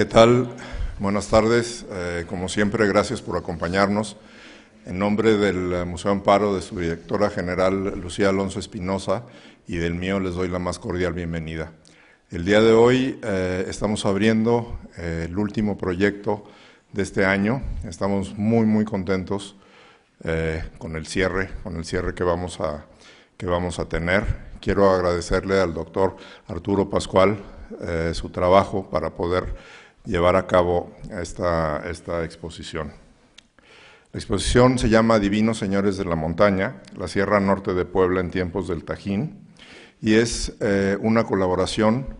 ¿Qué tal? Buenas tardes. Como siempre, gracias por acompañarnos. En nombre del Museo Amparo, de su directora general, Lucía Alonso Espinosa, y del mío, les doy la más cordial bienvenida. El día de hoy estamos abriendo el último proyecto de este año. Estamos muy contentos con el cierre que vamos a tener. Quiero agradecerle al doctor Arturo Pascual su trabajo para poder llevar a cabo esta exposición. La exposición se llama Divinos Señores de la Montaña, la Sierra Norte de Puebla en tiempos del Tajín, y es una colaboración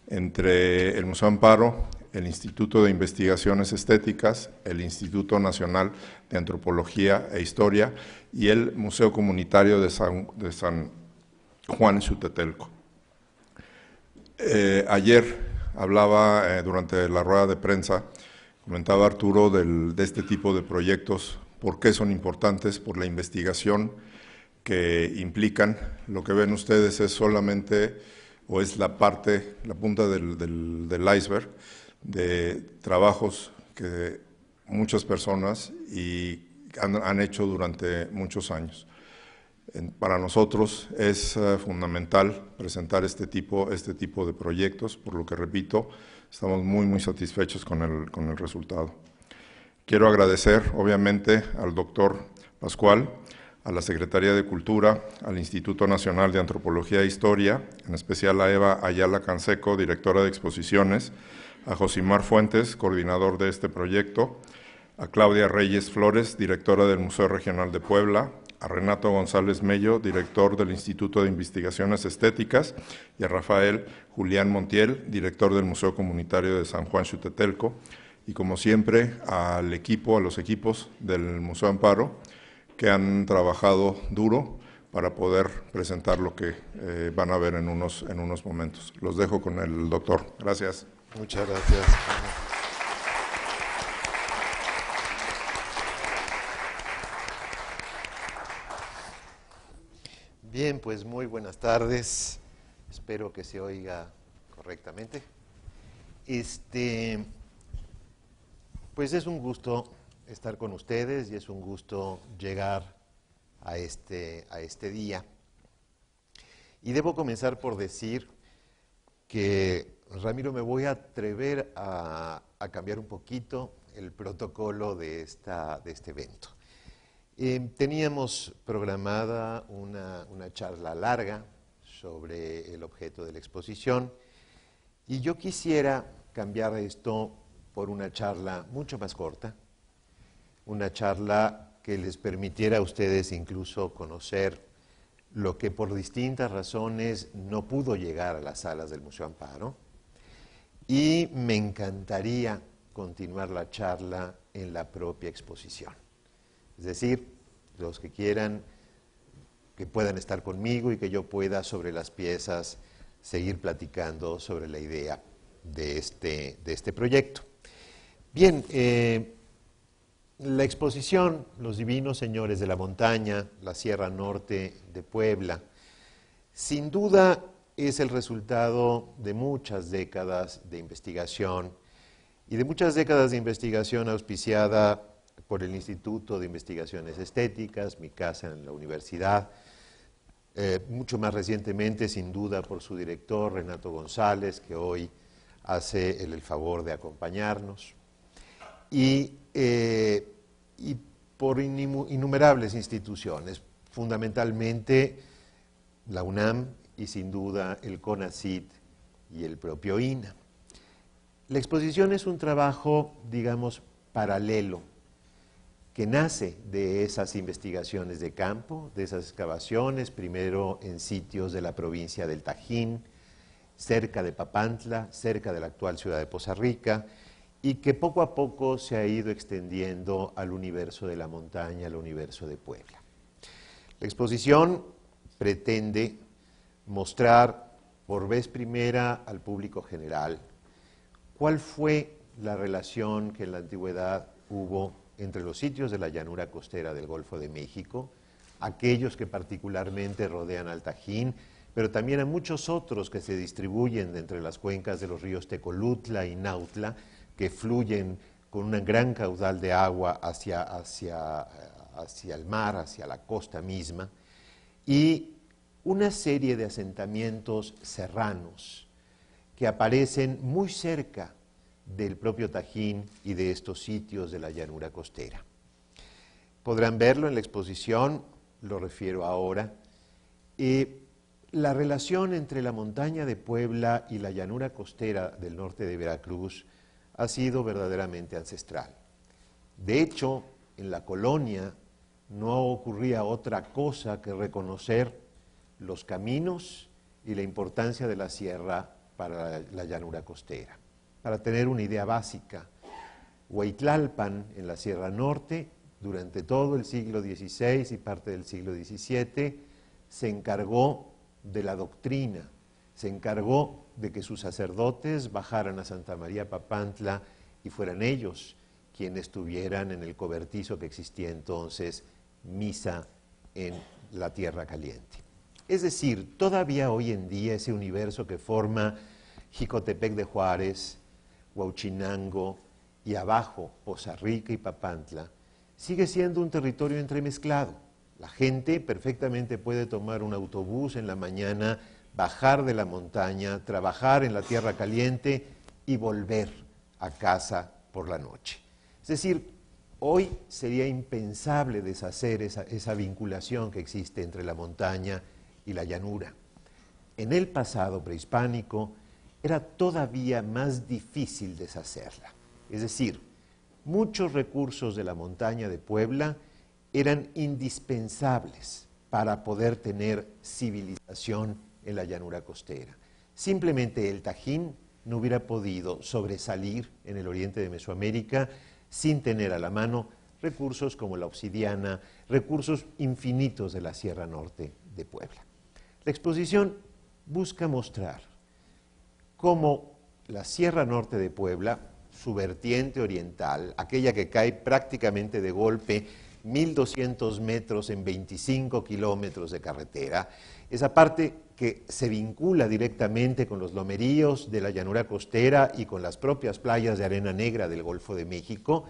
entre el Museo Amparo, el Instituto de Investigaciones Estéticas, el Instituto Nacional de Antropología e Historia y el Museo Comunitario de San Juan Xutetelco. Ayer hablaba durante la rueda de prensa, comentaba Arturo de este tipo de proyectos, por qué son importantes, por la investigación que implican. Lo que ven ustedes es solamente, o es la punta del iceberg de trabajos que muchas personas han hecho durante muchos años. Para nosotros es fundamental presentar este tipo de proyectos, por lo que repito, estamos muy satisfechos con el resultado. Quiero agradecer, obviamente, al doctor Pascual, a la Secretaría de Cultura, al Instituto Nacional de Antropología e Historia, en especial a Eva Ayala Canseco, directora de exposiciones, a Josimar Fuentes, coordinador de este proyecto, a Claudia Reyes Flores, directora del Museo Regional de Puebla, a Renato González Mello, director del Instituto de Investigaciones Estéticas, y a Rafael Julián Montiel, director del Museo Comunitario de San Juan Xutetelco, y como siempre a los equipos del Museo Amparo, que han trabajado duro para poder presentar lo que van a ver en unos momentos. Los dejo con el doctor. Gracias. Muchas gracias. Bien, pues muy buenas tardes. Espero que se oiga correctamente. Pues es un gusto estar con ustedes y es un gusto llegar a este día. Y debo comenzar por decir que, Ramiro, me voy a atrever a cambiar un poquito el protocolo de este evento. Teníamos programada una charla larga sobre el objeto de la exposición y yo quisiera cambiar esto por una charla mucho más corta, una charla que les permitiera a ustedes incluso conocer lo que por distintas razones no pudo llegar a las salas del Museo Amparo, y me encantaría continuar la charla en la propia exposición. Es decir, los que quieran, que puedan estar conmigo y que yo pueda sobre las piezas seguir platicando sobre la idea de este proyecto. Bien, la exposición Los Divinos Señores de la Montaña, la Sierra Norte de Puebla, sin duda es el resultado de muchas décadas de investigación y de muchas décadas de investigación auspiciada por el Instituto de Investigaciones Estéticas, mi casa en la universidad, mucho más recientemente, sin duda, por su director, Renato González, que hoy hace el favor de acompañarnos, y por innumerables instituciones, fundamentalmente la UNAM y sin duda el CONACYT y el propio INAH. La exposición es un trabajo, digamos, paralelo, que nace de esas investigaciones de campo, de esas excavaciones, primero en sitios de la provincia del Tajín, cerca de Papantla, cerca de la actual ciudad de Poza Rica, y que poco a poco se ha ido extendiendo al universo de la montaña, al universo de Puebla. La exposición pretende mostrar por vez primera al público general cuál fue la relación que en la antigüedad hubo entre los sitios de la llanura costera del Golfo de México, aquellos que particularmente rodean al Tajín, pero también a muchos otros que se distribuyen entre las cuencas de los ríos Tecolutla y Nautla, que fluyen con un gran caudal de agua hacia el mar, hacia la costa misma, y una serie de asentamientos serranos que aparecen muy cerca del propio Tajín y de estos sitios de la llanura costera. Podrán verlo en la exposición, lo refiero ahora. La relación entre la montaña de Puebla y la llanura costera del norte de Veracruz ha sido verdaderamente ancestral. De hecho, en la colonia no ocurría otra cosa que reconocer los caminos y la importancia de la sierra para la llanura costera. Para tener una idea básica, Hueytlalpan, en la Sierra Norte, durante todo el siglo XVI y parte del siglo XVII, se encargó de la doctrina, se encargó de que sus sacerdotes bajaran a Santa María Papantla y fueran ellos quienes tuvieran en el cobertizo que existía entonces misa en la Tierra Caliente. Es decir, todavía hoy en día ese universo que forma Jicotepec de Juárez, Huauchinango y abajo Poza Rica y Papantla, sigue siendo un territorio entremezclado. La gente perfectamente puede tomar un autobús en la mañana, bajar de la montaña, trabajar en la Tierra Caliente y volver a casa por la noche. Es decir, hoy sería impensable deshacer esa vinculación que existe entre la montaña y la llanura. En el pasado prehispánico era todavía más difícil deshacerla. Es decir, muchos recursos de la montaña de Puebla eran indispensables para poder tener civilización en la llanura costera. Simplemente el Tajín no hubiera podido sobresalir en el oriente de Mesoamérica sin tener a la mano recursos como la obsidiana, recursos infinitos de la Sierra Norte de Puebla. La exposición busca mostrar cómo la Sierra Norte de Puebla, su vertiente oriental, aquella que cae prácticamente de golpe 1.200 metros en 25 kilómetros de carretera, esa parte que se vincula directamente con los lomeríos de la llanura costera y con las propias playas de arena negra del Golfo de México,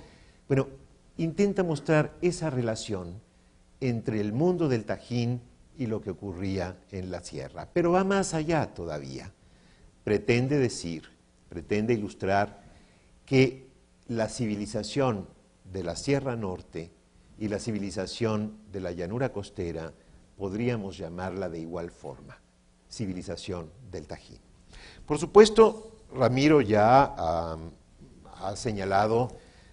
bueno, intenta mostrar esa relación entre el mundo del Tajín y lo que ocurría en la sierra. Pero va más allá todavía. Pretende decir, pretende ilustrar que la civilización de la Sierra Norte y la civilización de la llanura costera podríamos llamarla de igual forma, civilización del Tajín. Por supuesto, Ramiro ya ha señalado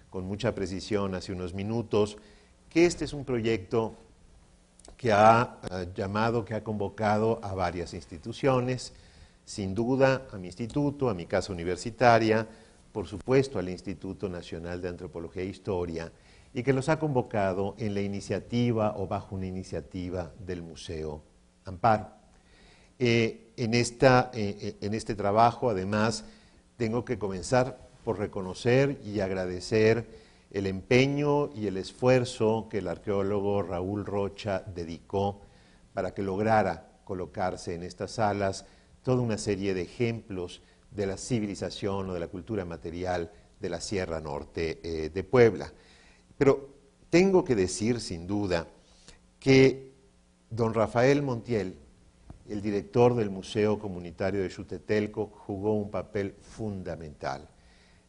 con mucha precisión hace unos minutos que este es un proyecto que ha llamado, que ha convocado a varias instituciones, sin duda a mi instituto, a mi casa universitaria, por supuesto al Instituto Nacional de Antropología e Historia, y que los ha convocado en la iniciativa o bajo una iniciativa del Museo Amparo. En este trabajo, además, tengo que comenzar por reconocer y agradecer el empeño y el esfuerzo que el arqueólogo Raúl Rocha dedicó para que lograra colocarse en estas salas toda una serie de ejemplos de la civilización o de la cultura material de la Sierra Norte de Puebla. Pero tengo que decir, sin duda, que don Rafael Montiel, el director del Museo Comunitario de Xutetelco, jugó un papel fundamental.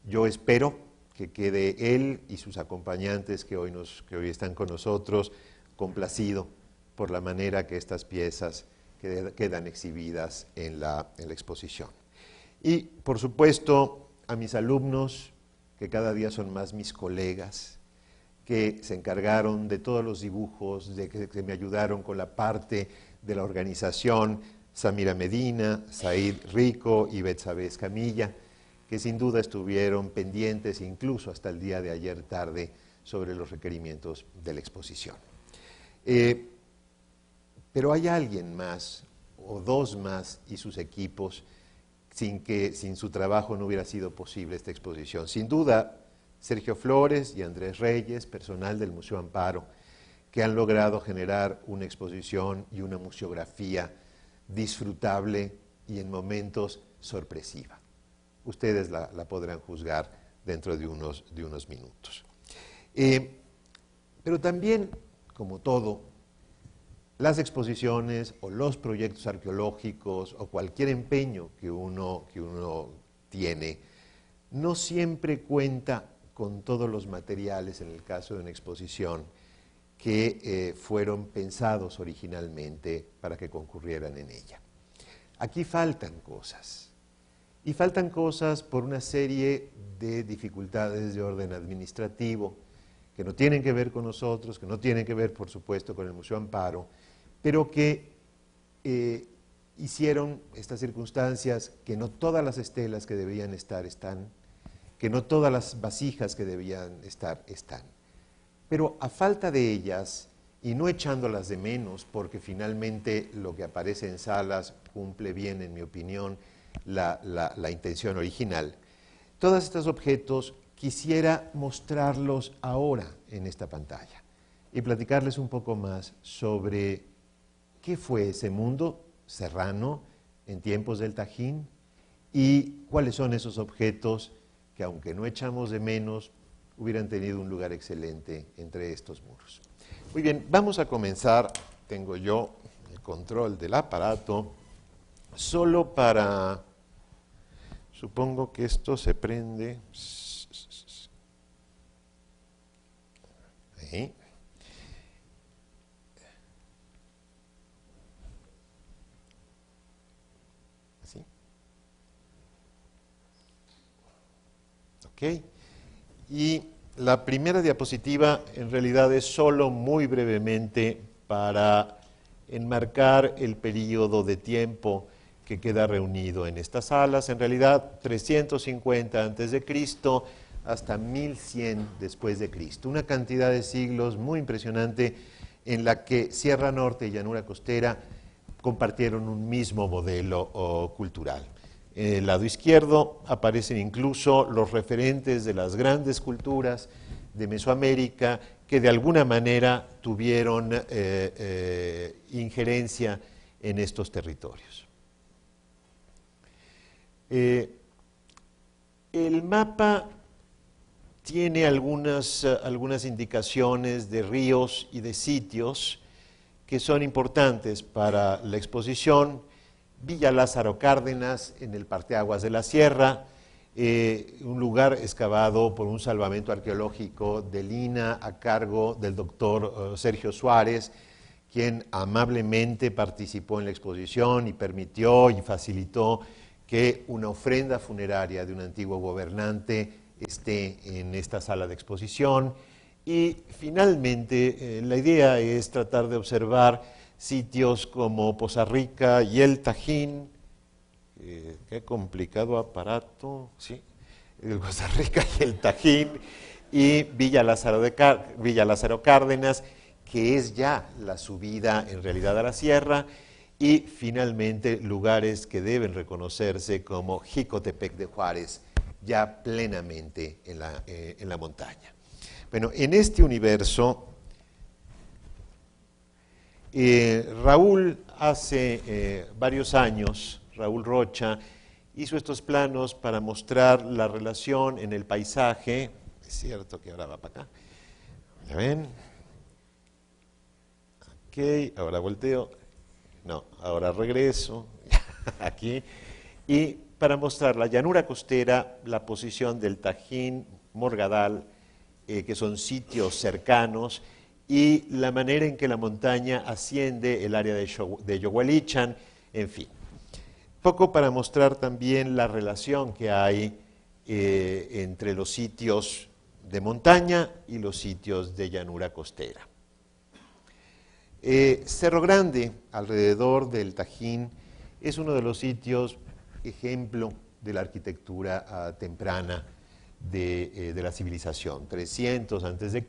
Yo espero que quede él y sus acompañantes que hoy están con nosotros complacido por la manera que estas piezas quedan exhibidas en la exposición. Y, por supuesto, a mis alumnos, que cada día son más mis colegas, que se encargaron de todos los dibujos, que me ayudaron con la parte de la organización, Samira Medina, Said Rico y Betsabe Escamilla, que sin duda estuvieron pendientes incluso hasta el día de ayer tarde sobre los requerimientos de la exposición. Pero hay alguien más, o dos más, y sus equipos, sin su trabajo no hubiera sido posible esta exposición. Sin duda, Sergio Flores y Andrés Reyes, personal del Museo Amparo, que han logrado generar una exposición y una museografía disfrutable y en momentos sorpresiva. Ustedes la podrán juzgar dentro de unos minutos. Pero también, como todo, las exposiciones o los proyectos arqueológicos o cualquier empeño que uno tiene, no siempre cuenta con todos los materiales, en el caso de una exposición, que fueron pensados originalmente para que concurrieran en ella. Aquí faltan cosas, y faltan cosas por una serie de dificultades de orden administrativo, que no tienen que ver con nosotros, que no tienen que ver, por supuesto, con el Museo Amparo, pero que hicieron estas circunstancias que no todas las estelas que debían estar están, que no todas las vasijas que debían estar están. Pero a falta de ellas, y no echándolas de menos, porque finalmente lo que aparece en salas cumple bien, en mi opinión, la intención original, todos estos objetos quisiera mostrarlos ahora en esta pantalla y platicarles un poco más sobre qué fue ese mundo serrano en tiempos del Tajín y cuáles son esos objetos que, aunque no echamos de menos, hubieran tenido un lugar excelente entre estos muros. Muy bien, vamos a comenzar. Tengo yo el control del aparato solo para... Supongo que esto se prende... Ahí. Así. Ok. Y la primera diapositiva en realidad es solo muy brevemente para enmarcar el periodo de tiempo que queda reunido en estas salas. En realidad 350 a.C. hasta 1100 después de Cristo. Una cantidad de siglos muy impresionante en la que Sierra Norte y Llanura Costera compartieron un mismo modelo cultural. En el lado izquierdo aparecen incluso los referentes de las grandes culturas de Mesoamérica que de alguna manera tuvieron injerencia en estos territorios. El mapa tiene algunas indicaciones de ríos y de sitios que son importantes para la exposición. Villa Lázaro Cárdenas, en el parteaguas de la Sierra, un lugar excavado por un salvamento arqueológico del INAH a cargo del doctor Sergio Suárez, quien amablemente participó en la exposición y permitió y facilitó que una ofrenda funeraria de un antiguo gobernante esté en esta sala de exposición. Y finalmente la idea es tratar de observar sitios como Poza Rica y el Tajín, qué complicado aparato, sí, el Poza Rica y el Tajín, y Villa Lázaro Cárdenas, que es ya la subida en realidad a la sierra, y finalmente lugares que deben reconocerse como Jicotepec de Juárez, ya plenamente en la montaña. Bueno, en este universo, Raúl hace varios años, Raúl Rocha, hizo estos planos para mostrar la relación en el paisaje. Es cierto que ahora va para acá. ¿Ya ven? Ok, ahora volteo. No, ahora regreso. Aquí. Y para mostrar la llanura costera, la posición del Tajín, Morgadal, que son sitios cercanos, y la manera en que la montaña asciende, el área de Yogualichan, en fin. Poco para mostrar también la relación que hay entre los sitios de montaña y los sitios de llanura costera. Cerro Grande, alrededor del Tajín, es uno de los sitios ejemplo de la arquitectura temprana de la civilización, 300 a.C.,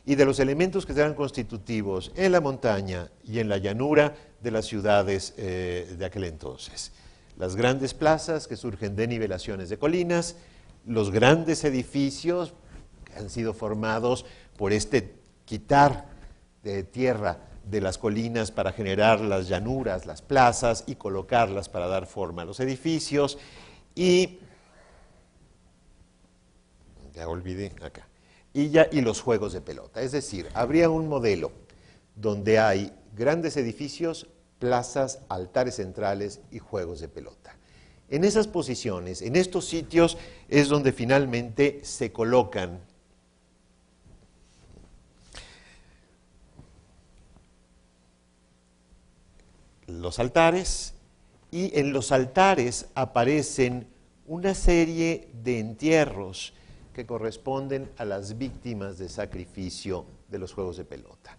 y de los elementos que serán constitutivos en la montaña y en la llanura de las ciudades de aquel entonces. Las grandes plazas que surgen de nivelaciones de colinas, los grandes edificios que han sido formados por este quitar de tierra de las colinas para generar las llanuras, las plazas, y colocarlas para dar forma a los edificios, y ya olvidé acá. Y los juegos de pelota. Es decir, habría un modelo donde hay grandes edificios, plazas, altares centrales y juegos de pelota. En esas posiciones, en estos sitios, es donde finalmente se colocan los altares, y en los altares aparecen una serie de entierros que corresponden a las víctimas de sacrificio de los juegos de pelota.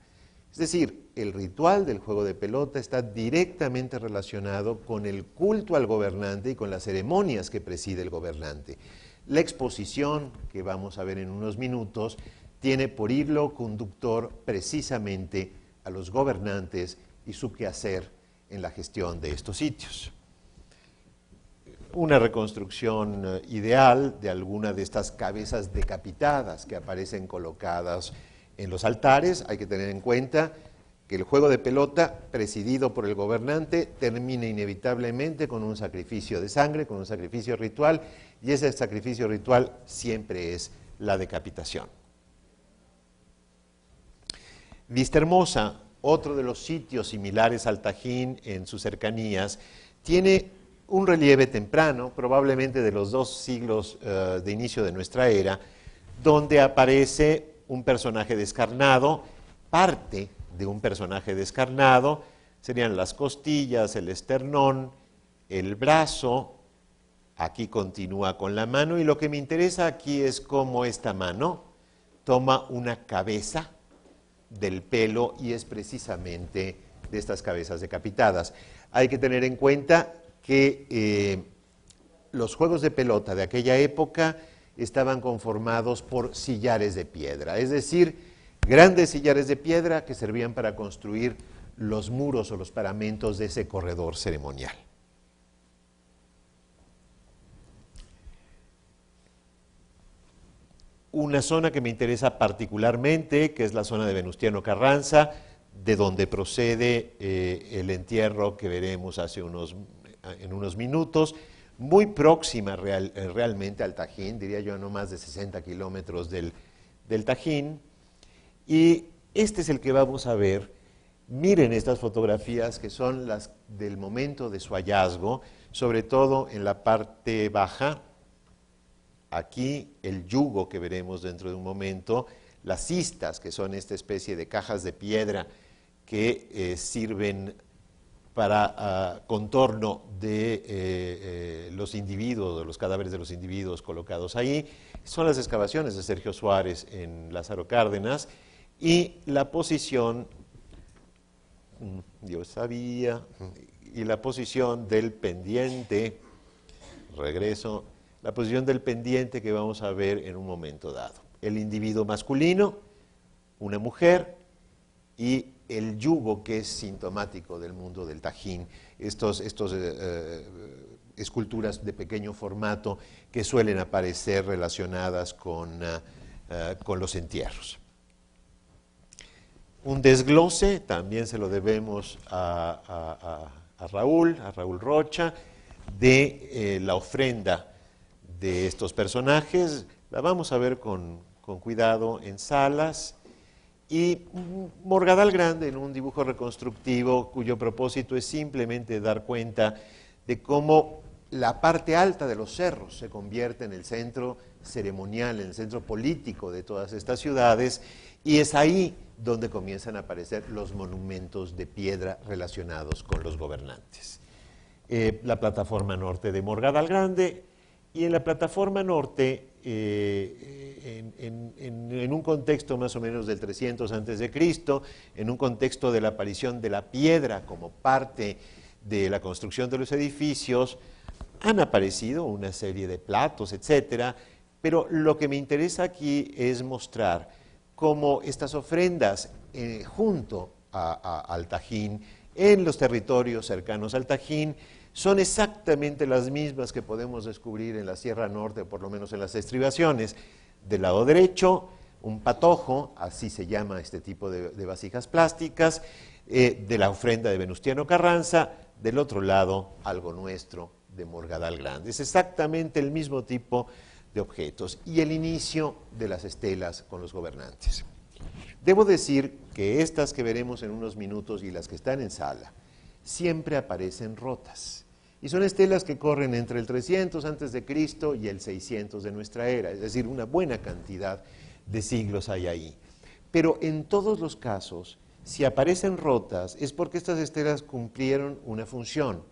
Es decir, el ritual del juego de pelota está directamente relacionado con el culto al gobernante y con las ceremonias que preside el gobernante. La exposición, que vamos a ver en unos minutos, tiene por hilo conductor precisamente a los gobernantes y su quehacer en la gestión de estos sitios. Una reconstrucción ideal de alguna de estas cabezas decapitadas que aparecen colocadas en los altares. Hay que tener en cuenta que el juego de pelota presidido por el gobernante termina inevitablemente con un sacrificio de sangre, con un sacrificio ritual, y ese sacrificio ritual siempre es la decapitación. Vistahermosa, otro de los sitios similares al Tajín en sus cercanías, tiene un relieve temprano, probablemente de los 2 siglos de inicio de nuestra era, donde aparece un personaje descarnado, parte de un personaje descarnado, serían las costillas, el esternón, el brazo, aquí continúa con la mano, y lo que me interesa aquí es cómo esta mano toma una cabeza del pelo, y es precisamente de estas cabezas decapitadas. Hay que tener en cuenta que los juegos de pelota de aquella época estaban conformados por sillares de piedra, es decir, grandes sillares de piedra que servían para construir los muros o los paramentos de ese corredor ceremonial. Una zona que me interesa particularmente, que es la zona de Venustiano Carranza, de donde procede el entierro que veremos en unos minutos, muy próxima realmente al Tajín, diría yo a no más de 60 kilómetros del Tajín, y este es el que vamos a ver. Miren estas fotografías que son las del momento de su hallazgo, sobre todo en la parte baja. Aquí el yugo que veremos dentro de un momento, las cistas, que son esta especie de cajas de piedra que sirven para contorno de los individuos, de los cadáveres de los individuos colocados ahí. Son las excavaciones de Sergio Suárez en Lázaro Cárdenas, y la posición, yo sabía, y la posición del pendiente, regreso, la posición del pendiente que vamos a ver en un momento dado. El individuo masculino, una mujer, y el yugo que es sintomático del mundo del Tajín, estos esculturas de pequeño formato que suelen aparecer relacionadas con los entierros. Un desglose, también se lo debemos a Raúl Rocha, de la ofrenda de estos personajes. La vamos a ver con cuidado en salas. Y Morgadal Grande, en un dibujo reconstructivo cuyo propósito es simplemente dar cuenta de cómo la parte alta de los cerros se convierte en el centro ceremonial, en el centro político de todas estas ciudades, y es ahí donde comienzan a aparecer los monumentos de piedra relacionados con los gobernantes. La plataforma norte de Morgadal Grande, y en la plataforma norte, en un contexto más o menos del 300 a.C., en un contexto de la aparición de la piedra como parte de la construcción de los edificios, han aparecido una serie de platos, etcétera, pero lo que me interesa aquí es mostrar cómo estas ofrendas junto al Tajín, en los territorios cercanos al Tajín, son exactamente las mismas que podemos descubrir en la Sierra Norte, por lo menos en las estribaciones. Del lado derecho, un patojo, así se llama este tipo de vasijas plásticas, de la ofrenda de Venustiano Carranza. Del otro lado, algo nuestro de Morgadal Grande. Es exactamente el mismo tipo de objetos y el inicio de las estelas con los gobernantes. Debo decir que estas que veremos en unos minutos y las que están en sala siempre aparecen rotas. Y son estelas que corren entre el 300 a.C. y el 600 de nuestra era, es decir, una buena cantidad de siglos hay ahí. Pero en todos los casos, si aparecen rotas, es porque estas estelas cumplieron una función,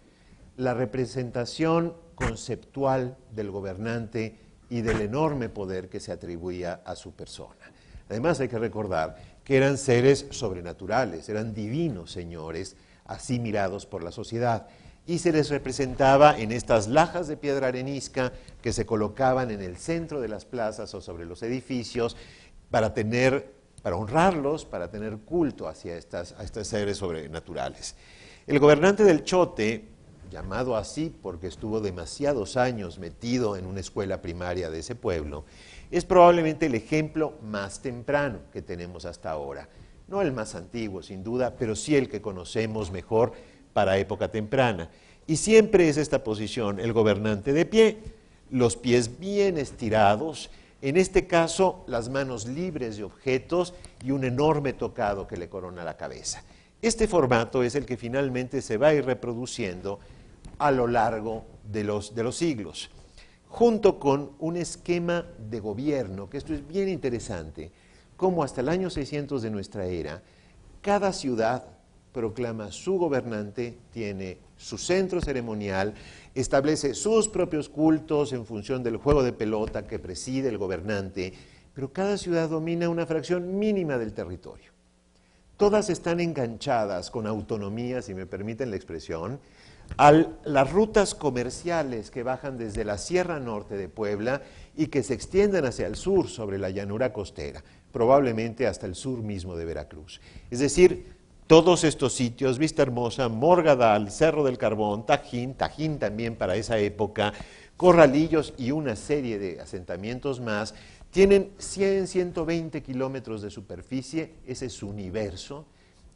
la representación conceptual del gobernante y del enorme poder que se atribuía a su persona. Además, hay que recordar que eran seres sobrenaturales, eran divinos señores, así mirados por la sociedad, y se les representaba en estas lajas de piedra arenisca que se colocaban en el centro de las plazas o sobre los edificios para honrarlos, para tener culto hacia estos seres sobrenaturales. El gobernante del Chote, llamado así porque estuvo demasiados años metido en una escuela primaria de ese pueblo, es probablemente el ejemplo más temprano que tenemos hasta ahora. No el más antiguo, sin duda, pero sí el que conocemos mejor para época temprana. Y siempre es esta posición, el gobernante de pie, los pies bien estirados, en este caso las manos libres de objetos y un enorme tocado que le corona la cabeza. Este formato es el que finalmente se va a ir reproduciendo a lo largo de los siglos, junto con un esquema de gobierno, que esto es bien interesante, como hasta el año 600 de nuestra era, cada ciudad proclama su gobernante, tiene su centro ceremonial, establece sus propios cultos en función del juego de pelota que preside el gobernante, pero cada ciudad domina una fracción mínima del territorio. Todas están enganchadas con autonomía, si me permiten la expresión, a las rutas comerciales que bajan desde la Sierra Norte de Puebla y que se extienden hacia el sur sobre la llanura costera, probablemente hasta el sur mismo de Veracruz. Es decir, todos estos sitios, Vista Hermosa, Morgadal, Cerro del Carbón, Tajín también para esa época, Corralillos y una serie de asentamientos más, tienen 100, 120 kilómetros de superficie, ese es su universo,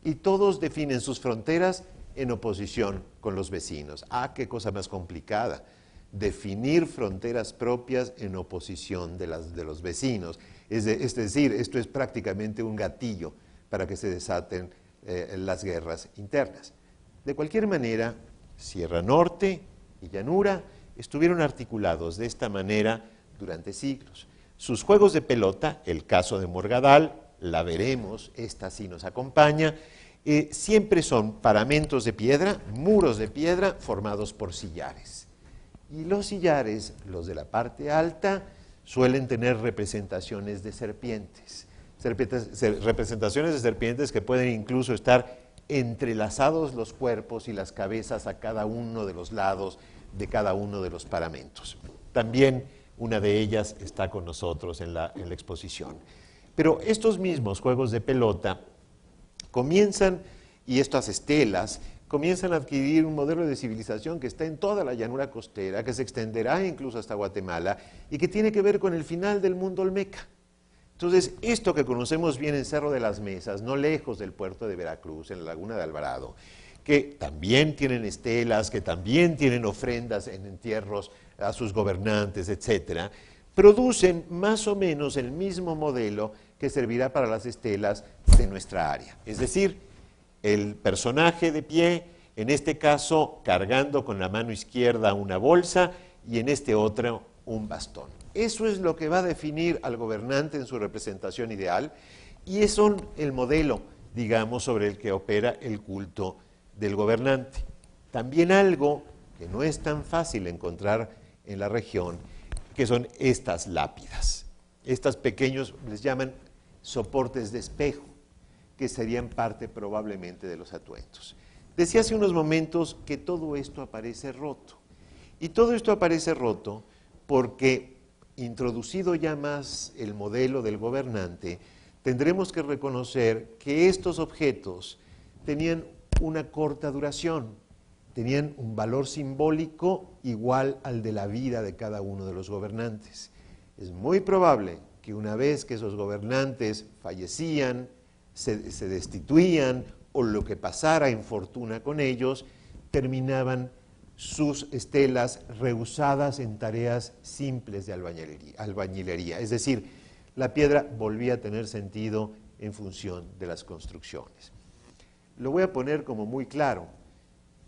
y todos definen sus fronteras en oposición con los vecinos. Ah, qué cosa más complicada, definir fronteras propias en oposición de los vecinos. Es decir, esto es prácticamente un gatillo para que se desaten las guerras internas. De cualquier manera, Sierra Norte y Llanura estuvieron articulados de esta manera durante siglos. Sus juegos de pelota, el caso de Morgadal, la veremos, esta sí nos acompaña, siempre son paramentos de piedra, muros de piedra formados por sillares. Y los sillares, los de la parte alta, suelen tener representaciones de serpientes. Representaciones de serpientes que pueden incluso estar entrelazados los cuerpos y las cabezas a cada uno de los lados de cada uno de los paramentos. También una de ellas está con nosotros en la exposición. Pero estos mismos juegos de pelota comienzan, y estas estelas, comienzan a adquirir un modelo de civilización que está en toda la llanura costera, que se extenderá incluso hasta Guatemala, y que tiene que ver con el final del mundo olmeca. Entonces, esto que conocemos bien en Cerro de las Mesas, no lejos del puerto de Veracruz, en la laguna de Alvarado, que también tienen estelas, que también tienen ofrendas en entierros a sus gobernantes, etcétera, producen más o menos el mismo modelo que servirá para las estelas de nuestra área. Es decir, el personaje de pie, en este caso cargando con la mano izquierda una bolsa y en este otro un bastón. Eso es lo que va a definir al gobernante en su representación ideal y es el modelo, digamos, sobre el que opera el culto del gobernante. También algo que no es tan fácil encontrar en la región, que son estas lápidas. Estos pequeños les llaman soportes de espejo, que serían parte probablemente de los atuendos. Decía hace unos momentos que todo esto aparece roto. Y todo esto aparece roto porque, introducido ya más el modelo del gobernante, tendremos que reconocer que estos objetos tenían una corta duración, tenían un valor simbólico igual al de la vida de cada uno de los gobernantes. Es muy probable que una vez que esos gobernantes fallecían, se destituían o lo que pasara en fortuna con ellos, terminaban sus estelas reusadas en tareas simples de albañilería. Es decir, la piedra volvía a tener sentido en función de las construcciones. Lo voy a poner como muy claro.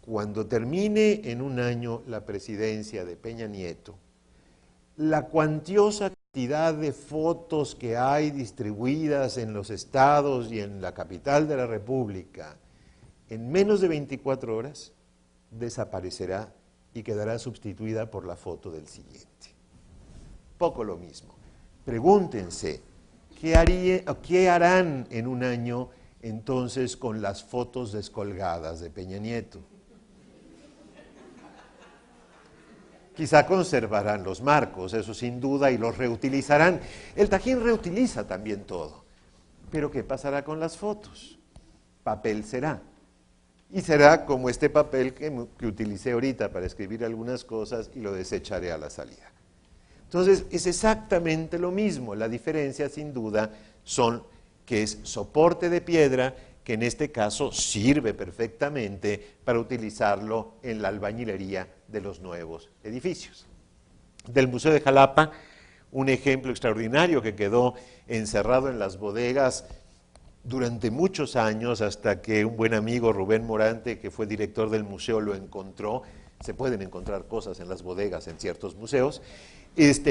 Cuando termine en un año la presidencia de Peña Nieto, la cuantiosa cantidad de fotos que hay distribuidas en los estados y en la capital de la República, en menos de 24 horas, desaparecerá y quedará sustituida por la foto del siguiente. Poco lo mismo. Pregúntense, ¿qué harán en un año entonces con las fotos descolgadas de Peña Nieto? Quizá conservarán los marcos, eso sin duda, y los reutilizarán. El Tajín reutiliza también todo. Pero ¿qué pasará con las fotos? Papel será. Y será como este papel que utilicé ahorita para escribir algunas cosas y lo desecharé a la salida. Entonces, es exactamente lo mismo. La diferencia, sin duda, son que es soporte de piedra, que en este caso sirve perfectamente para utilizarlo en la albañilería de los nuevos edificios. Del Museo de Jalapa, un ejemplo extraordinario que quedó encerrado en las bodegas durante muchos años, hasta que un buen amigo, Rubén Morante, que fue director del museo, lo encontró. Se pueden encontrar cosas en las bodegas en ciertos museos.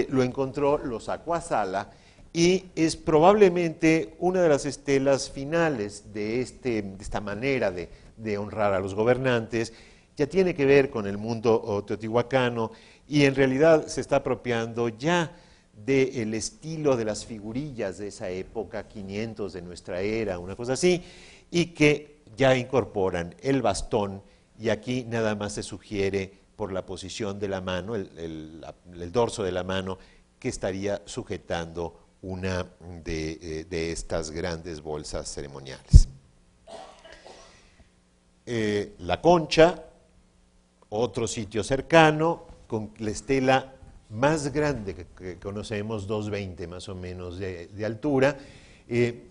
Lo encontró, lo sacó a sala, y es probablemente una de las estelas finales de esta manera de honrar a los gobernantes. Ya tiene que ver con el mundo teotihuacano y en realidad se está apropiando ya del estilo de las figurillas de esa época, 500 de nuestra era, una cosa así, y que ya incorporan el bastón, y aquí nada más se sugiere por la posición de la mano, el dorso de la mano, que estaría sujetando una de estas grandes bolsas ceremoniales. La Concha, otro sitio cercano, con la estela más grande que conocemos, 2,20 más o menos de altura,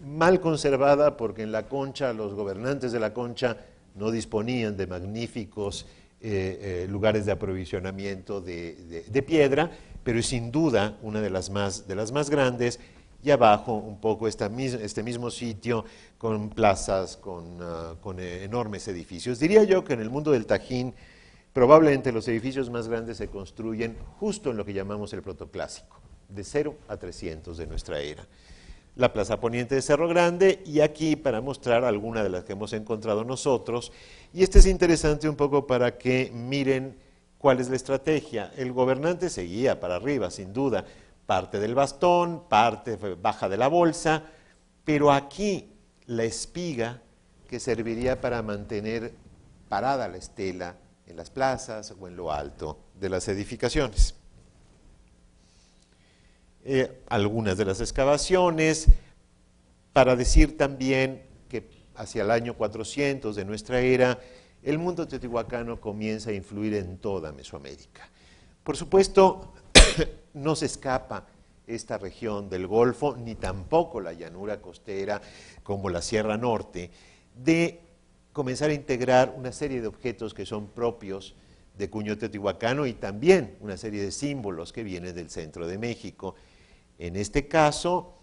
mal conservada porque en la Concha, los gobernantes de la Concha no disponían de magníficos lugares de aprovisionamiento de piedra, pero es sin duda una de las más grandes, y abajo un poco este mismo sitio con plazas, con enormes edificios. Diría yo que en el mundo del Tajín probablemente los edificios más grandes se construyen justo en lo que llamamos el protoclásico, de 0 a 300 de nuestra era. La Plaza Poniente de Cerro Grande, y aquí para mostrar alguna de las que hemos encontrado nosotros, y este es interesante un poco para que miren cuál es la estrategia. El gobernante seguía para arriba, sin duda, parte del bastón, parte baja de la bolsa, pero aquí la espiga que serviría para mantener parada la estela en las plazas o en lo alto de las edificaciones. Algunas de las excavaciones, para decir también que hacia el año 400 de nuestra era, el mundo teotihuacano comienza a influir en toda Mesoamérica. Por supuesto, no se escapa esta región del Golfo, ni tampoco la llanura costera como la Sierra Norte, de comenzar a integrar una serie de objetos que son propios de cuño teotihuacano y también una serie de símbolos que vienen del centro de México. En este caso,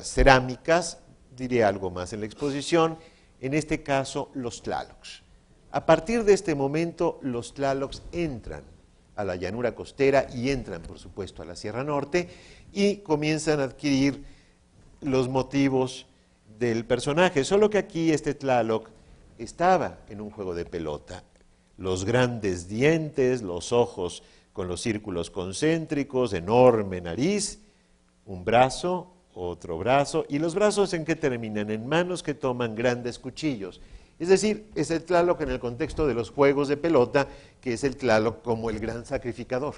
cerámicas, diré algo más en la exposición, en este caso los tlalocs. A partir de este momento, los tlalocs entran a la llanura costera y entran, por supuesto, a la Sierra Norte y comienzan a adquirir los motivos del personaje, solo que aquí este tlaloc estaba en un juego de pelota. Los grandes dientes, los ojos con los círculos concéntricos, enorme nariz, un brazo, otro brazo, y los brazos ¿en qué terminan? En manos que toman grandes cuchillos. Es decir, es el tlaloc en el contexto de los juegos de pelota, que es el tlaloc como el gran sacrificador.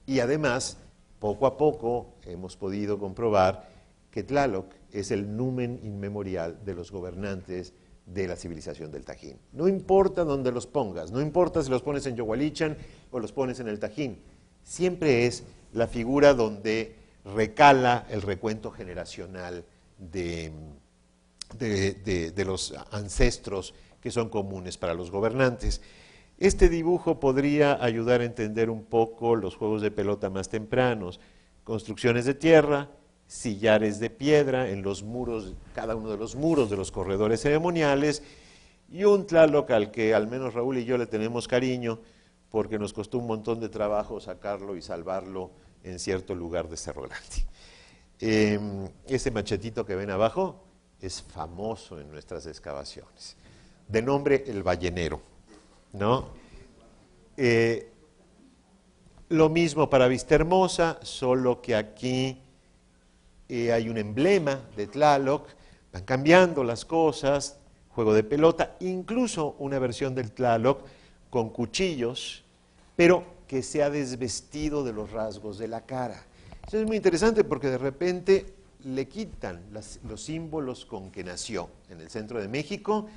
Y además, poco a poco hemos podido comprobar que Tlaloc es el numen inmemorial de los gobernantes de la civilización del Tajín. No importa dónde los pongas, no importa si los pones en Yogualichan o los pones en el Tajín, siempre es la figura donde recala el recuento generacional de los ancestros que son comunes para los gobernantes. Este dibujo podría ayudar a entender un poco los juegos de pelota más tempranos, construcciones de tierra, sillares de piedra en los muros, cada uno de los muros de los corredores ceremoniales, y un Tlaloc al que al menos Raúl y yo le tenemos cariño, porque nos costó un montón de trabajo sacarlo y salvarlo en cierto lugar de Cerro Grande. Ese machetito que ven abajo es famoso en nuestras excavaciones, de nombre El Ballenero, ¿no? Lo mismo para Vistahermosa, solo que aquí hay un emblema de Tlaloc, van cambiando las cosas, juego de pelota, incluso una versión del Tlaloc con cuchillos, pero que se ha desvestido de los rasgos de la cara. Eso es muy interesante porque de repente le quitan los símbolos con que nació en el centro de México,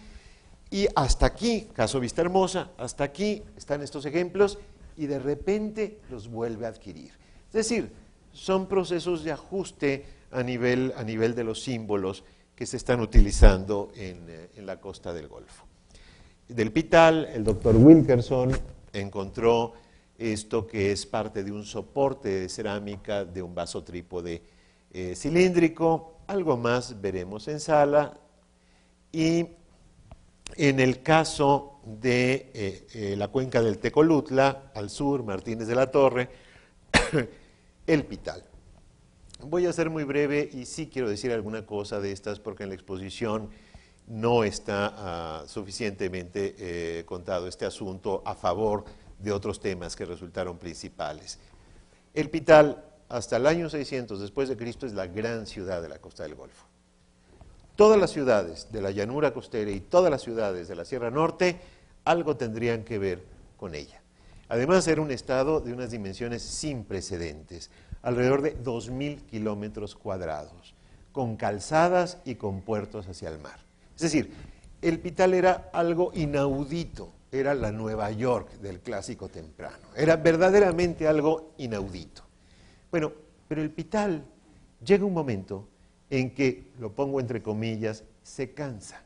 y hasta aquí, caso Vistahermosa, hasta aquí están estos ejemplos y de repente los vuelve a adquirir. Es decir, son procesos de ajuste a nivel de los símbolos que se están utilizando en la costa del Golfo. Del Pital, el doctor Wilkerson encontró esto que es parte de un soporte de cerámica de un vaso trípode cilíndrico. Algo más veremos en sala. Y en el caso de la cuenca del Tecolutla, al sur, Martínez de la Torre, el Pital. Voy a ser muy breve y sí quiero decir alguna cosa de estas porque en la exposición no está suficientemente contado este asunto a favor de otros temas que resultaron principales. El Pital, hasta el año 600 después de Cristo, es la gran ciudad de la costa del Golfo. Todas las ciudades de la llanura costera y todas las ciudades de la Sierra Norte algo tendrían que ver con ella. Además, era un estado de unas dimensiones sin precedentes, alrededor de 2.000 kilómetros cuadrados, con calzadas y con puertos hacia el mar. Es decir, el Pital era algo inaudito, era la Nueva York del clásico temprano, era verdaderamente algo inaudito. Bueno, pero el Pital llega un momento en que, lo pongo entre comillas, se cansa.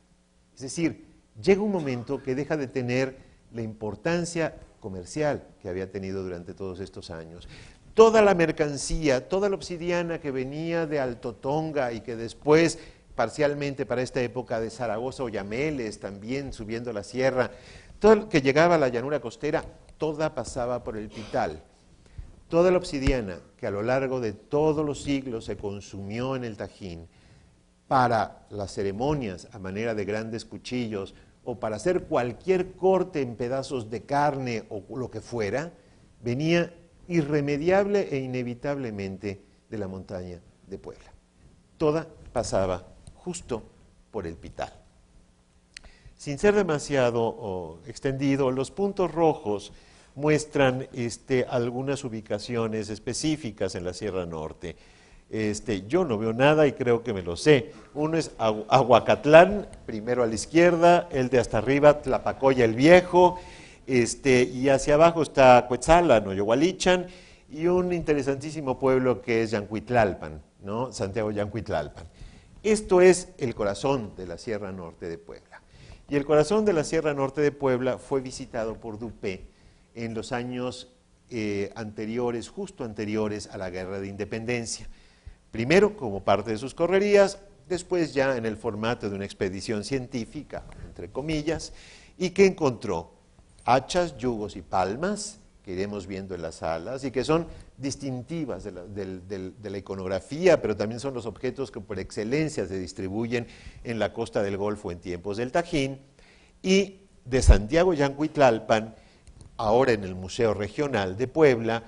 Es decir, llega un momento que deja de tener la importancia comercial que había tenido durante todos estos años. Toda la mercancía, toda la obsidiana que venía de Alto Tonga y que después, parcialmente para esta época de Zaragoza o Yameles, también subiendo la sierra, todo lo que llegaba a la llanura costera, toda pasaba por el Pital. Toda la obsidiana que a lo largo de todos los siglos se consumió en el Tajín para las ceremonias a manera de grandes cuchillos o para hacer cualquier corte en pedazos de carne o lo que fuera, venía irremediable e inevitablemente de la montaña de Puebla. Toda pasaba justo por el Pital. Sin ser demasiado extendido, los puntos rojos muestran algunas ubicaciones específicas en la Sierra Norte. Yo no veo nada y creo que me lo sé. Uno es Aguacatlán, primero a la izquierda, el de hasta arriba, Tlapacoya el Viejo, y hacia abajo está Cuetzalan o Yogualichan, y un interesantísimo pueblo que es Yancuitlalpan, ¿no? Santiago Yancuitlalpan. Esto es el corazón de la Sierra Norte de Puebla. Y el corazón de la Sierra Norte de Puebla fue visitado por Dupé en los años anteriores, justo anteriores a la Guerra de Independencia. Primero como parte de sus correrías, después ya en el formato de una expedición científica, entre comillas, y que encontró hachas, yugos y palmas, que iremos viendo en las salas, y que son distintivas de la iconografía, pero también son los objetos que por excelencia se distribuyen en la costa del Golfo en tiempos del Tajín, y de Santiago Yancuitlalpan, ahora en el Museo Regional de Puebla,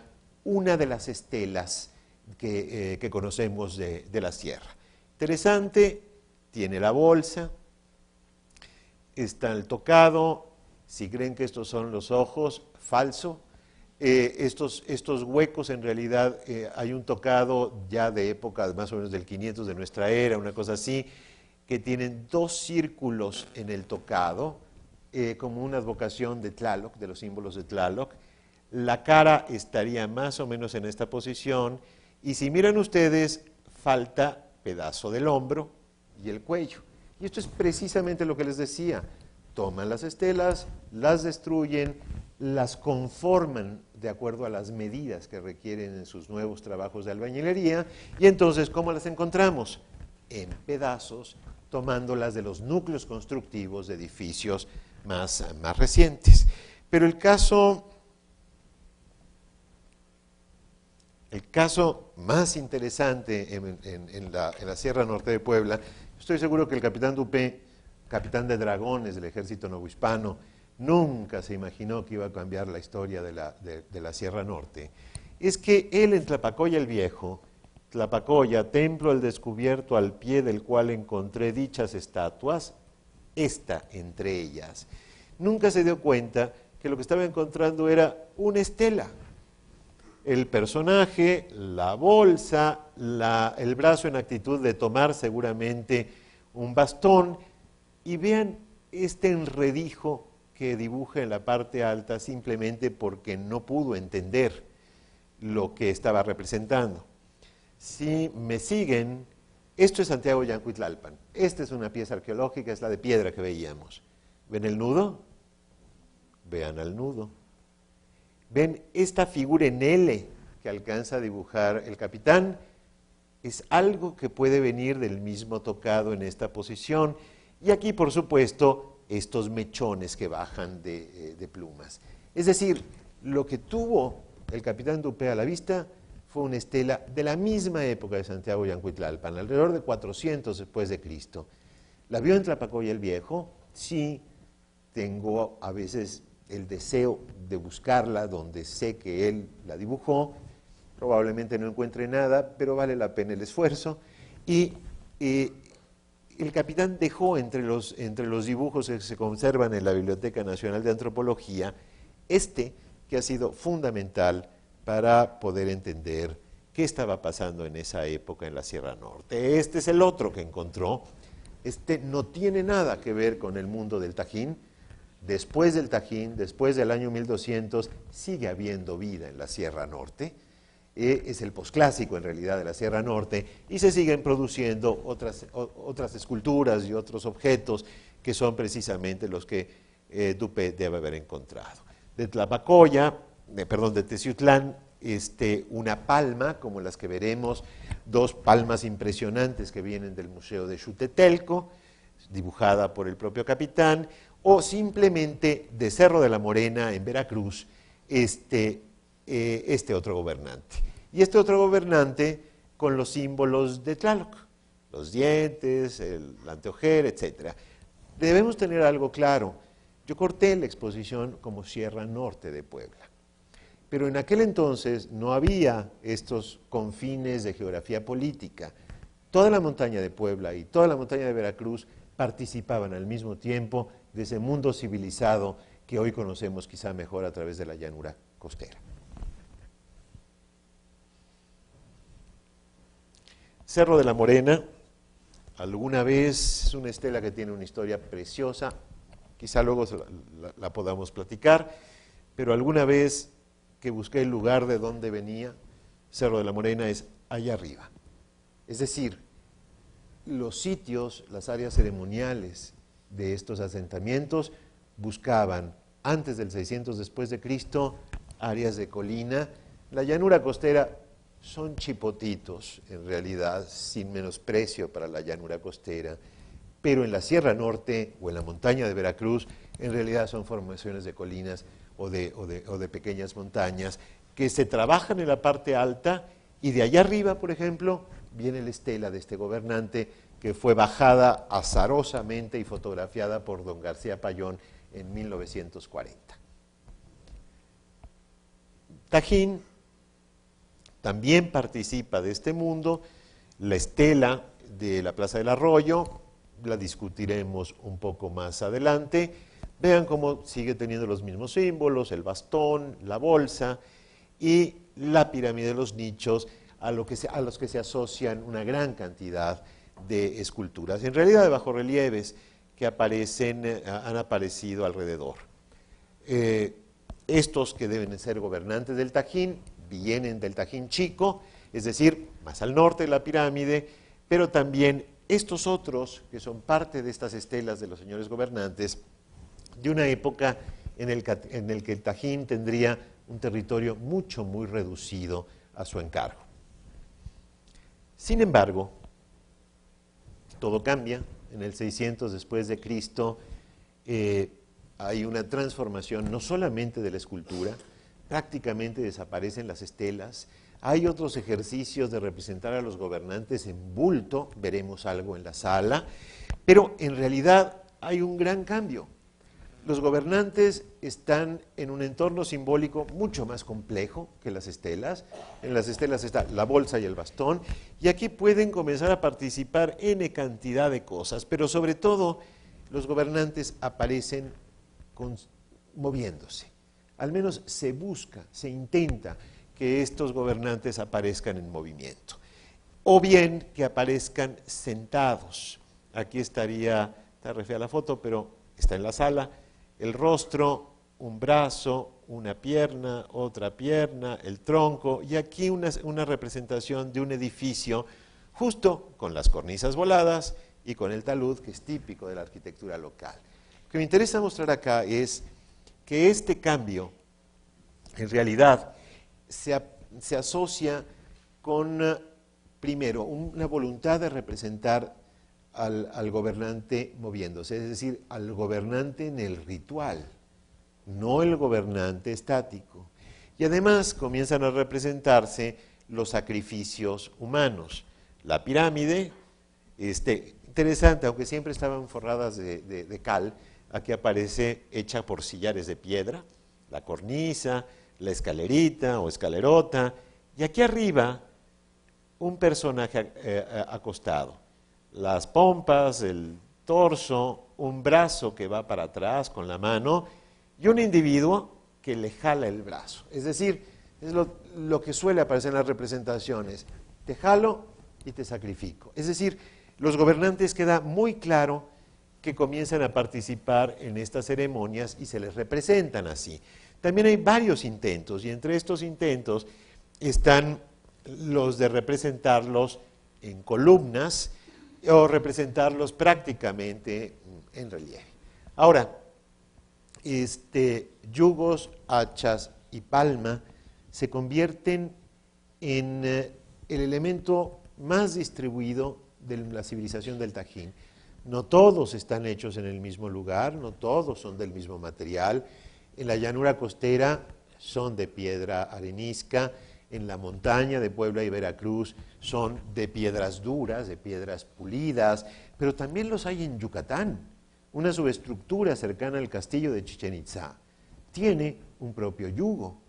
una de las estelas que conocemos de la sierra. Interesante, tiene la bolsa, está el tocado, si creen que estos son los ojos, falso. Estos huecos en realidad hay un tocado ya de época más o menos del 500 de nuestra era, una cosa así, que tienen dos círculos en el tocado, como una advocación de Tlaloc, de los símbolos de Tlaloc. La cara estaría más o menos en esta posición y si miran ustedes, falta pedazo del hombro y el cuello. Y esto es precisamente lo que les decía. toman las estelas, las destruyen, las conforman de acuerdo a las medidas que requieren en sus nuevos trabajos de albañilería, y entonces, ¿cómo las encontramos? En pedazos, tomándolas de los núcleos constructivos de edificios más recientes. Pero el caso más interesante en la Sierra Norte de Puebla, estoy seguro que el capitán Dupé, capitán de dragones del ejército novohispano, nunca se imaginó que iba a cambiar la historia de la Sierra Norte, es que él en Tlapacoya el Viejo, Tlapacoya, templo al descubierto al pie del cual encontré dichas estatuas, esta entre ellas, nunca se dio cuenta que lo que estaba encontrando era una estela. El personaje, la bolsa, el brazo en actitud de tomar seguramente un bastón, y vean este enredijo que dibuja en la parte alta simplemente porque no pudo entender lo que estaba representando. Si me siguen, esto es Santiago Yancuitlalpan. Esta es una pieza arqueológica, es la de piedra que veíamos. ¿Ven el nudo? Vean al nudo. ¿Ven esta figura en L que alcanza a dibujar el capitán? Es algo que puede venir del mismo tocado en esta posición. Y aquí, por supuesto, estos mechones que bajan de plumas. Es decir, lo que tuvo el capitán Dupé a la vista fue una estela de la misma época de Santiago Yancuitlalpan, alrededor de 400 después de Cristo. ¿La vio en Tlapacoya el Viejo? Sí, tengo a veces el deseo de buscarla donde sé que él la dibujó. Probablemente no encuentre nada, pero vale la pena el esfuerzo. Y el capitán dejó entre los dibujos que se conservan en la Biblioteca Nacional de Antropología, que ha sido fundamental para poder entender qué estaba pasando en esa época en la Sierra Norte. Este es el otro que encontró. Este no tiene nada que ver con el mundo del Tajín. Después del Tajín, después del año 1200, sigue habiendo vida en la Sierra Norte. Es el posclásico en realidad de la Sierra Norte, y se siguen produciendo otras esculturas y otros objetos que son precisamente los que Dupé debe haber encontrado. De Tlapacoya, de Teciutlán, una palma, como las que veremos, dos palmas impresionantes que vienen del Museo de Xutetelco, dibujada por el propio capitán, o simplemente de Cerro de la Morena, en Veracruz, este otro gobernante. Y este otro gobernante con los símbolos de Tlaloc, los dientes, la anteojera, etc. Debemos tener algo claro. Yo corté la exposición como Sierra Norte de Puebla, pero en aquel entonces no había estos confines de geografía política. Toda la montaña de Puebla y toda la montaña de Veracruz participaban al mismo tiempo de ese mundo civilizado que hoy conocemos quizá mejor a través de la llanura costera. Cerro de la Morena, alguna vez es una estela que tiene una historia preciosa, quizá luego la podamos platicar, pero alguna vez que busqué el lugar de donde venía, Cerro de la Morena es allá arriba. Es decir, los sitios, las áreas ceremoniales de estos asentamientos buscaban, antes del 600 después de Cristo, áreas de colina. La llanura costera son chipotitos, en realidad, sin menosprecio para la llanura costera, pero en la Sierra Norte o en la montaña de Veracruz, en realidad son formaciones de colinas o de pequeñas montañas que se trabajan en la parte alta, y de allá arriba, por ejemplo, viene la estela de este gobernante que fue bajada azarosamente y fotografiada por don García Payón en 1940. Tajín también participa de este mundo. La estela de la Plaza del Arroyo la discutiremos un poco más adelante. Vean cómo sigue teniendo los mismos símbolos, el bastón, la bolsa y la pirámide de los nichos, a los que se asocian una gran cantidad de esculturas, en realidad de bajorrelieves que han aparecido alrededor. Estos que deben ser gobernantes del Tajín vienen del Tajín Chico, es decir, más al norte de la pirámide, pero también estos otros que son parte de estas estelas de los señores gobernantes de una época en el que el Tajín tendría un territorio muy reducido a su encargo. Sin embargo, todo cambia. En el 600 después de Cristo hay una transformación no solamente de la escultura, prácticamente desaparecen las estelas, hay otros ejercicios de representar a los gobernantes en bulto, veremos algo en la sala, pero en realidad hay un gran cambio. Los gobernantes están en un entorno simbólico mucho más complejo que las estelas. En las estelas está la bolsa y el bastón, y aquí pueden comenzar a participar N cantidad de cosas, pero sobre todo los gobernantes aparecen moviéndose. Al menos se busca, se intenta que estos gobernantes aparezcan en movimiento, o bien que aparezcan sentados. Aquí está re fea la foto, pero está en la sala. El rostro, un brazo, una pierna, otra pierna, el tronco, y aquí una representación de un edificio justo con las cornisas voladas y con el talud, que es típico de la arquitectura local. Lo que me interesa mostrar acá es que este cambio, en realidad, se asocia con, primero, una voluntad de representar al gobernante moviéndose, es decir, al gobernante en el ritual, no el gobernante estático. Y además comienzan a representarse los sacrificios humanos. La pirámide, interesante, aunque siempre estaban forradas de cal, aquí aparece hecha por sillares de piedra, la cornisa, la escalerita o escalerota, y aquí arriba un personaje acostado. Las pompas, el torso, un brazo que va para atrás con la mano y un individuo que le jala el brazo. Es decir, es lo que suele aparecer en las representaciones. Te jalo y te sacrifico. Es decir, los gobernantes queda muy claro que comienzan a participar en estas ceremonias y se les representan así. También hay varios intentos, y entre estos intentos están los de representarlos en columnas o representarlos prácticamente en relieve. Ahora, yugos, hachas y palma se convierten en el elemento más distribuido de la civilización del Tajín. No todos están hechos en el mismo lugar, no todos son del mismo material. En la llanura costera son de piedra arenisca, en la montaña de Puebla y Veracruz son de piedras duras, de piedras pulidas, pero también los hay en Yucatán. Una subestructura cercana al castillo de Chichén Itzá tiene un propio yugo.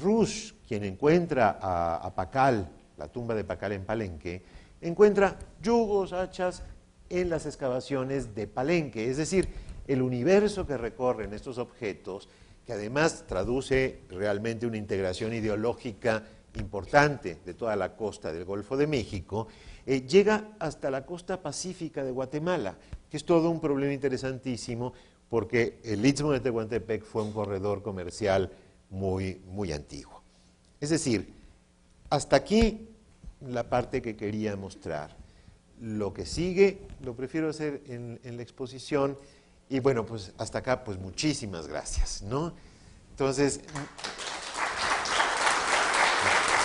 Rus, quien encuentra a Pacal, la tumba de Pacal en Palenque, encuentra yugos, hachas en las excavaciones de Palenque, es decir, el universo que recorren estos objetos, que además traduce realmente una integración ideológica importante de toda la costa del Golfo de México, llega hasta la costa pacífica de Guatemala, que es todo un problema interesantísimo porque el Istmo de Tehuantepec fue un corredor comercial muy antiguo. Es decir, hasta aquí la parte que quería mostrar. Lo que sigue lo prefiero hacer en la exposición. Y bueno, pues hasta acá, pues muchísimas gracias, ¿no? Entonces,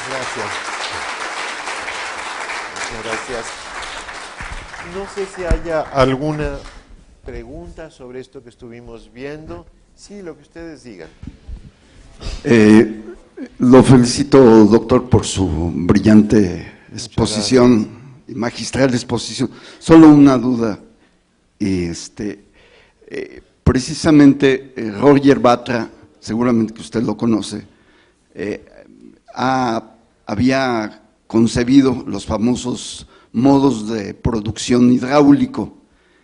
gracias. Muchas gracias. No sé si haya alguna pregunta sobre esto que estuvimos viendo. Sí, lo que ustedes digan. Lo felicito, doctor, por su brillante exposición y magistral exposición. Solo una duda. Precisamente Roger Batra, seguramente que usted lo conoce, había concebido los famosos modos de producción hidráulico,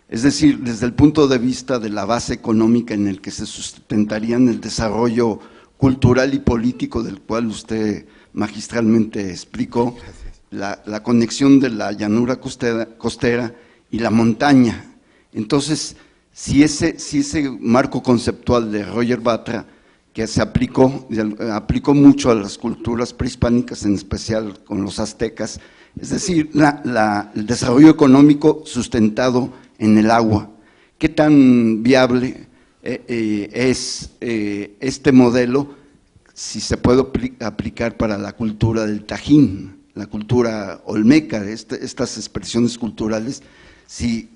es decir, desde el punto de vista de la base económica en el que se sustentarían el desarrollo cultural y político del cual usted magistralmente explicó, la conexión de la llanura costera y la montaña. Entonces, si ese marco conceptual de Roger Batra, que se aplicó mucho a las culturas prehispánicas, en especial con los aztecas, es decir, el desarrollo económico sustentado en el agua, ¿qué tan viable es este modelo, si se puede aplicar para la cultura del Tajín, la cultura olmeca, estas expresiones culturales, si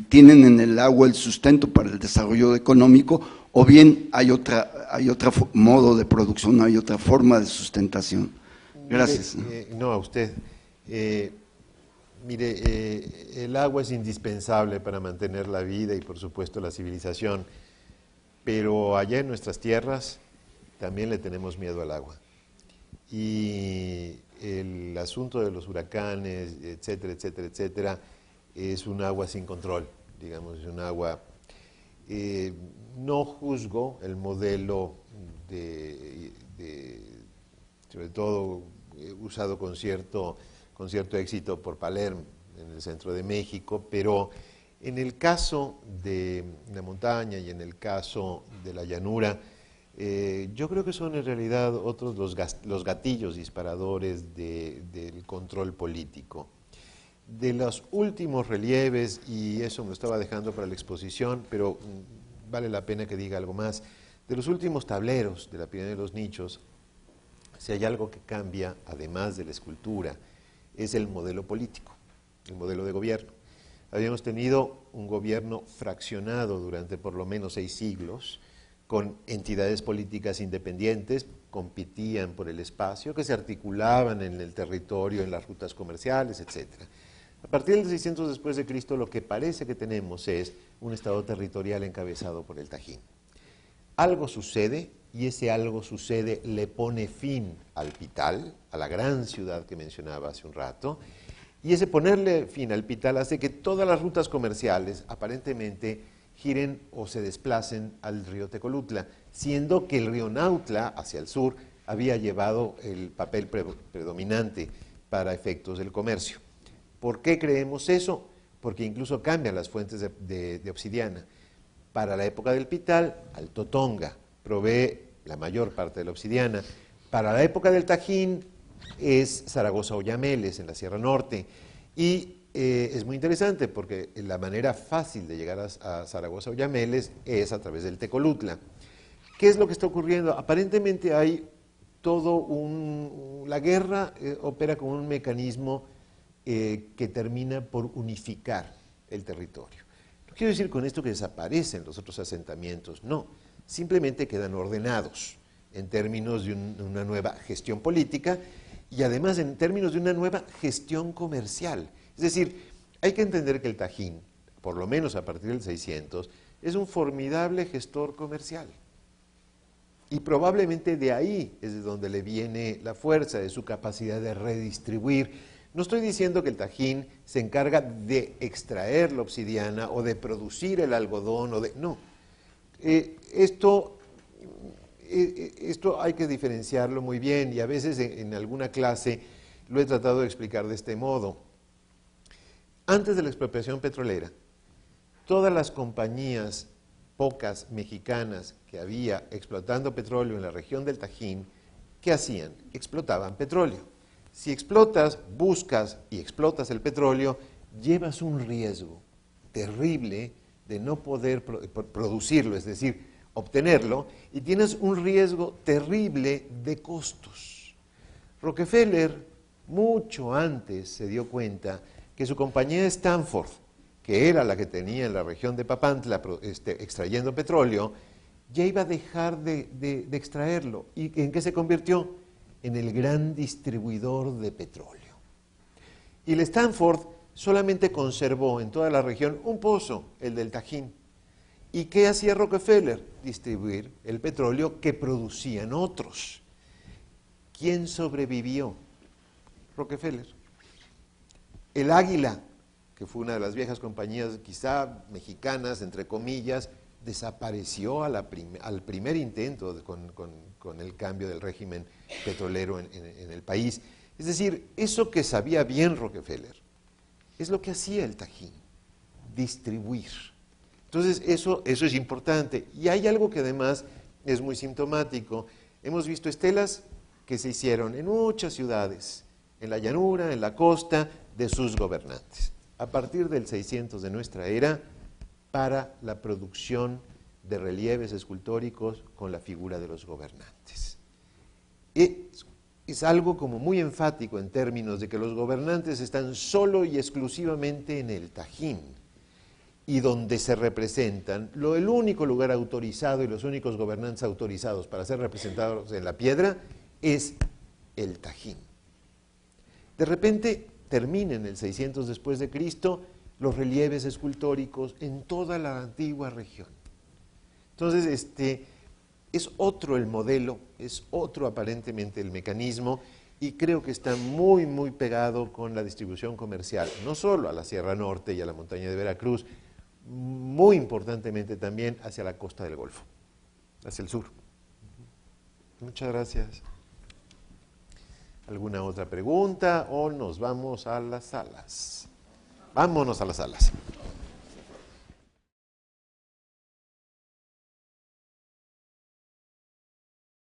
tienen en el agua el sustento para el desarrollo económico, o bien hay otro modo de producción, hay otra forma de sustentación. Gracias. No, a usted. Mire, el agua es indispensable para mantener la vida y, por supuesto, la civilización, pero allá en nuestras tierras también le tenemos miedo al agua. Y el asunto de los huracanes, etcétera, etcétera, etcétera, es un agua sin control, digamos, es un agua... no juzgo el modelo sobre todo usado con cierto éxito por Palermo en el centro de México, pero en el caso de la montaña y en el caso de la llanura, yo creo que son en realidad otros los gatillos disparadores del control político. De los últimos relieves, y eso me lo estaba dejando para la exposición, pero vale la pena que diga algo más, de los últimos tableros de la pirámide de los nichos, si hay algo que cambia, además de la escultura, es el modelo político, el modelo de gobierno. Habíamos tenido un gobierno fraccionado durante por lo menos 6 siglos, con entidades políticas independientes, competían por el espacio, que se articulaban en el territorio, en las rutas comerciales, etc. A partir del 600 después de Cristo, lo que parece que tenemos es un estado territorial encabezado por el Tajín. Algo sucede, y ese algo sucede le pone fin al Pital, a la gran ciudad que mencionaba hace un rato, y ese ponerle fin al Pital hace que todas las rutas comerciales aparentemente giren o se desplacen al río Tecolutla, siendo que el río Nautla, hacia el sur, había llevado el papel predominante para efectos del comercio. ¿Por qué creemos eso? Porque incluso cambian las fuentes de obsidiana. Para la época del Pital, Alto Tonga provee la mayor parte de la obsidiana. Para la época del Tajín es Zaragoza Oyameles, en la Sierra Norte. Y es muy interesante porque la manera fácil de llegar a Zaragoza Oyameles es a través del Tecolutla. ¿Qué es lo que está ocurriendo? Aparentemente hay la guerra opera como un mecanismo que termina por unificar el territorio. No quiero decir con esto que desaparecen los otros asentamientos, no, simplemente quedan ordenados en términos de una nueva gestión política y además en términos de una nueva gestión comercial. Es decir, hay que entender que el Tajín, por lo menos a partir del 600, es un formidable gestor comercial. Y probablemente de ahí es de donde le viene la fuerza de su capacidad de redistribuir. No estoy diciendo que el Tajín se encarga de extraer la obsidiana o de producir el algodón, no. Esto hay que diferenciarlo muy bien y a veces en alguna clase lo he tratado de explicar de este modo. Antes de la expropiación petrolera, todas las compañías, pocas mexicanas que había explotando petróleo en la región del Tajín, ¿qué hacían? Explotaban petróleo. Si explotas, buscas y explotas el petróleo, llevas un riesgo terrible de no poder producirlo, es decir, obtenerlo, y tienes un riesgo terrible de costos. Rockefeller, mucho antes, se dio cuenta que su compañía Stanford, que era la que tenía en la región de Papantla extrayendo petróleo, ya iba a dejar de extraerlo. ¿Y en qué se convirtió? En el gran distribuidor de petróleo. Y el Stanford solamente conservó en toda la región un pozo, el del Tajín. ¿Y qué hacía Rockefeller? Distribuir el petróleo que producían otros. ¿Quién sobrevivió? Rockefeller. El Águila, que fue una de las viejas compañías quizá mexicanas, entre comillas, desapareció al primer intento con el cambio del régimen petrolero en el país. Es decir, eso que sabía bien Rockefeller es lo que hacía el Tajín, distribuir. Entonces, eso es importante. Y hay algo que además es muy sintomático. Hemos visto estelas que se hicieron en muchas ciudades, en la llanura, en la costa, de sus gobernantes. A partir del 600 de nuestra era, para la producción de relieves escultóricos con la figura de los gobernantes. Es algo como muy enfático en términos de que los gobernantes están solo y exclusivamente en el Tajín, y donde se representan, el único lugar autorizado y los únicos gobernantes autorizados para ser representados en la piedra es el Tajín. De repente termina en el 600 después de Cristo los relieves escultóricos en toda la antigua región. Entonces, es otro el modelo, es otro aparentemente el mecanismo, y creo que está muy, muy pegado con la distribución comercial, no solo a la Sierra Norte y a la montaña de Veracruz, muy importantemente también hacia la costa del Golfo, hacia el sur. Muchas gracias. ¿Alguna otra pregunta o nos vamos a las salas? Vámonos a las salas.